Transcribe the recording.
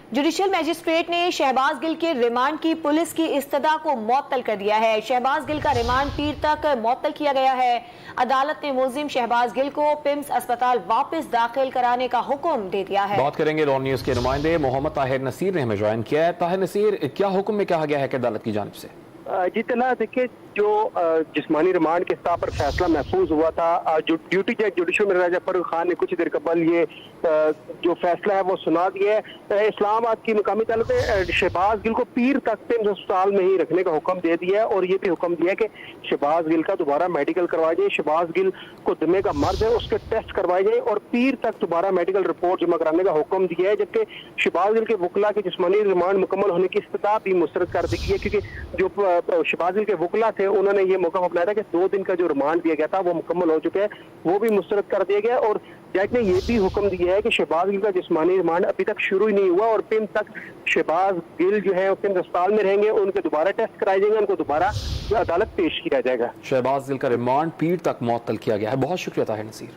Judicial magistrate ने शहबाज गिल के remand की पुलिस की इस्तदा को मुअत्तल कर दिया है। शहबाज गिल का रिमांड पीर तक मुअत्तल किया गया है। अदालत ने मुलजिम शहबाज गिल को पिम्स अस्पताल वापस दाखिल कराने का हुक्म दे दिया है। बात करेंगे रॉ न्यूज के नुमाइंदे मोहम्मद ताहिर नसीर ने हमें ज्वाइन किया है। ताहिर नसीर, क्या हुक्म में कहा गया है कि अदालत की जानिब से? जी तना देखिए, जो जिस्मानी रिमांड के स्तर पर फैसला महफूज हुआ था, जो ड्यूटी जज जुडिशल मिर्जा फरूक खान ने कुछ देर कबल ये जो फैसला है वो सुना दिया है। इस्लामाबाद की मुकामी अदालत ने शहबाज गिल को पीर तक पिम्स अस्पताल में ही रखने का हुक्म दे दिया है और ये भी हुक्म दिया है कि शहबाज गिल का दोबारा मेडिकल करवाया जाए। शहबाज गिल को दमे का मर्ज है, उसके टेस्ट करवाए जाए और पीर तक दोबारा मेडिकल रिपोर्ट जमा कराने का हुक्म दिया है। जबकि शहबाज गिल के वकला के जिस्मानी रिमांड मुकम्मल होने की इस्तदा भी मुस्तरद कर दी है, क्योंकि जो शहबाज गिल के वकला थे उन्होंने ये मौका अपनाया था कि 2 दिन का जो रिमांड दिया गया था वो मुकम्मल हो चुका है, वो भी मुस्तरद कर दिया गया। और जज ने ये भी हुक्म दिया है कि शहबाज गिल का जिस्मानी रिमांड अभी तक शुरू ही नहीं हुआ और पिम्स तक शहबाज गिल जो है पिम्स अस्पताल में रहेंगे, उनके दोबारा टेस्ट कराए जाएंगे, उनको दोबारा अदालत पेश किया जाएगा। शहबाज गिल का रिमांड पीर तक मुअत्तल किया गया है। बहुत शुक्रिया ताहिर नसीर।